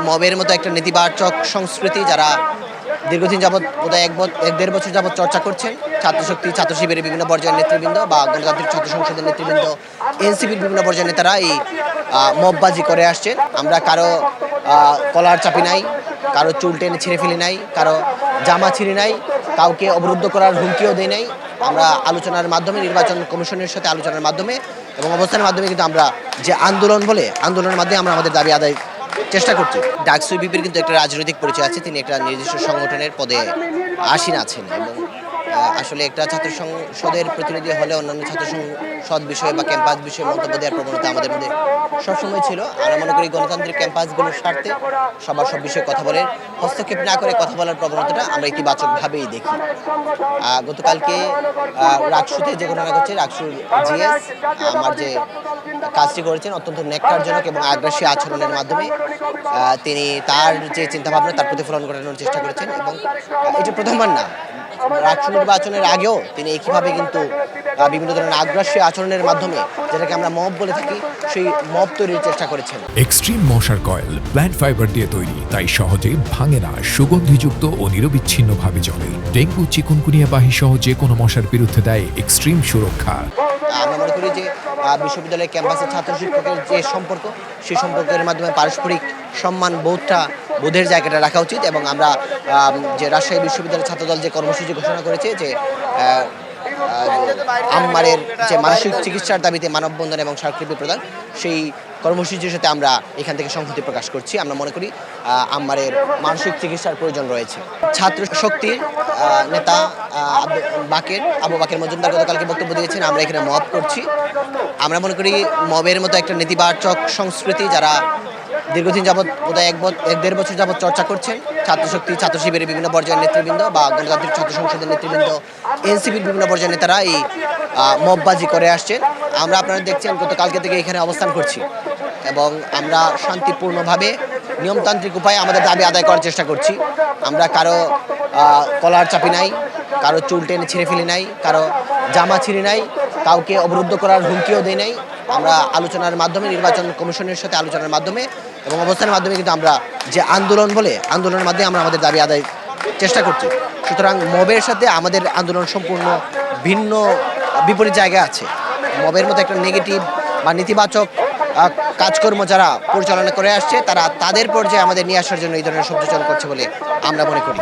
মবের মতো একটা নেতিবাচক সংস্কৃতি যারা দীর্ঘদিন যাবৎ বোধহয় এক দেড় বছর যাবৎ চর্চা করছেন, ছাত্রশক্তি, ছাত্র শিবিরের বিভিন্ন পর্যায়ের নেতৃবৃন্দ বা গণতান্ত্রিক ছাত্র সংসদের নেতৃবৃন্দ, এনসিপির বিভিন্ন পর্যায়ের নেতারা এই মববাজি করে আসছেন। আমরা কারো কলার চাপি নাই, কারো চুল টেনে ছিঁড়ে ফেলি নাই, কারো জামা ছিঁড়ি নাই, কাউকে অবরুদ্ধ করার হুমকিও দেই নাই। আমরা আলোচনার মাধ্যমে, নির্বাচন কমিশনের সাথে আলোচনার মাধ্যমে এবং অবস্থানের মাধ্যমে কিন্তু আমরা যে আন্দোলনের মাধ্যমে আমরা আমাদের দাবি আদায় চেষ্টা করছি। ডাকসু বিপির কিন্তু একটা রাজনৈতিক পরিচয় আছে, তিনি একটা নির্দিষ্ট সংগঠনের পদে আসীন আছেন এবং আসলে একটা ছাত্র সংসদের প্রতিনিধি হলে অন্যান্য ছাত্র সংসদ বিষয়ে বা ক্যাম্পাস বিষয়ে মন্তব্য দেওয়ার প্রবণতা আমাদের মধ্যে সবসময় ছিল। আমরা মনে করি গণতান্ত্রিক ক্যাম্পাসগুলোর স্বার্থে সবার সব বিষয়ে কথা বলে হস্তক্ষেপ না করে কথা বলার প্রবণতাটা আমরা ইতিবাচকভাবেই দেখি। গতকালকে রাকসুতে যে ঘটনা ঘটছে, রাকসুর জিএস আমার যে কাজটি করেছেন অত্যন্ত ন্যাক্কারজনক এবং আগ্রাসী আচরণের মাধ্যমে তিনি তার যে চিন্তাভাবনা তার প্রতিফলন ঘটানোর চেষ্টা করেছেন এবং এটা প্রথমবার না, রাষ্ট্র নির্বাচনের আগেও তিনি একইভাবে কিন্তু বিভিন্ন ধরনের আগ্রাসী আচরণের মাধ্যমে, যেটাকে আমরা মব বলে থাকি, সেই মব তৈরির চেষ্টা করেছেন। এক্সট্রিম মশার কয়েল প্ল্যান্ট ফাইবার দিয়ে তৈরি, তাই সহজে ভাঙে না, সুগন্ধিযুক্ত ও নিরবিচ্ছিন্নভাবে জ্বলে। ডেঙ্গু, চিকুনগুনিয়া বাহি সহ যে কোনো মশার বিরুদ্ধে দেয় এক্সট্রিম সুরক্ষা। আমরা মনে করি যে বিশ্ববিদ্যালয়ের ক্যাম্পাসে ছাত্র শিক্ষকের যে সম্পর্ক, সেই সম্পর্কের মাধ্যমে পারস্পরিক সম্মান বোধের জায়গাটা রাখা উচিত এবং আমরা যে রাজশাহী বিশ্ববিদ্যালয়ের ছাত্রদল যে কর্মসূচি ঘোষণা করেছে যে আম্মারের যে মানসিক চিকিৎসার দাবিতে মানববন্ধন এবং স্মারকলিপি প্রদান, সেই কর্মসূচির সাথে আমরা এখান থেকে সংহতি প্রকাশ করছি। আমরা মনে করি আম্মারের মানসিক চিকিৎসার প্রয়োজন রয়েছে। ছাত্র শক্তির নেতা আবু বাকের মজুমদার গতকালকে বক্তব্য দিয়েছেন, আমরা এখানে মব করছি। আমরা মনে করি মবের মতো একটা নেতিবাচক সংস্কৃতি যারা দীর্ঘদিন যাবৎ বোধহয় এক দেড় বছর যাবৎ চর্চা করছেন, ছাত্রশক্তি, ছাত্র শিবিরের বিভিন্ন পর্যায়ের নেতৃবৃন্দ বা গণতান্ত্রিক ছাত্র সংসদের নেতৃবৃন্দ, এনসিপির বিভিন্ন পর্যায়ের নেতারা এই মববাজি করে আসছেন। আমরা আপনারা দেখছেন গতকালকে থেকে এখানে অবস্থান করছি এবং আমরা শান্তিপূর্ণভাবে নিয়মতান্ত্রিক উপায়ে আমাদের দাবি আদায় করার চেষ্টা করছি। আমরা কারো কলার চাপি নাই, কারো চুল টেনে ছিঁড়ে ফেলি নাই, কারো জামা ছিঁড়ি নাই, কাউকে অবরুদ্ধ করার হুমকিও দেই নাই। আমরা আলোচনার মাধ্যমে, নির্বাচন কমিশনের সাথে আলোচনার মাধ্যমে এবং অবস্থানের মাধ্যমে কিন্তু আমরা যে আন্দোলনের মাধ্যমে আমরা আমাদের দাবি আদায় চেষ্টা করছি। সুতরাং মবের সাথে আমাদের আন্দোলন সম্পূর্ণ ভিন্ন, বিপরীত জায়গায় আছে। মবের মতো একটা নেগেটিভ বা নেতিবাচক কাজকর্ম যারা পরিচালনা করে আসছে, তারা তাদের পর্যায়ে আমাদের নিয়ে আসার জন্য এই ধরনের শব্দচয়ন করছে বলে আমরা মনে করি।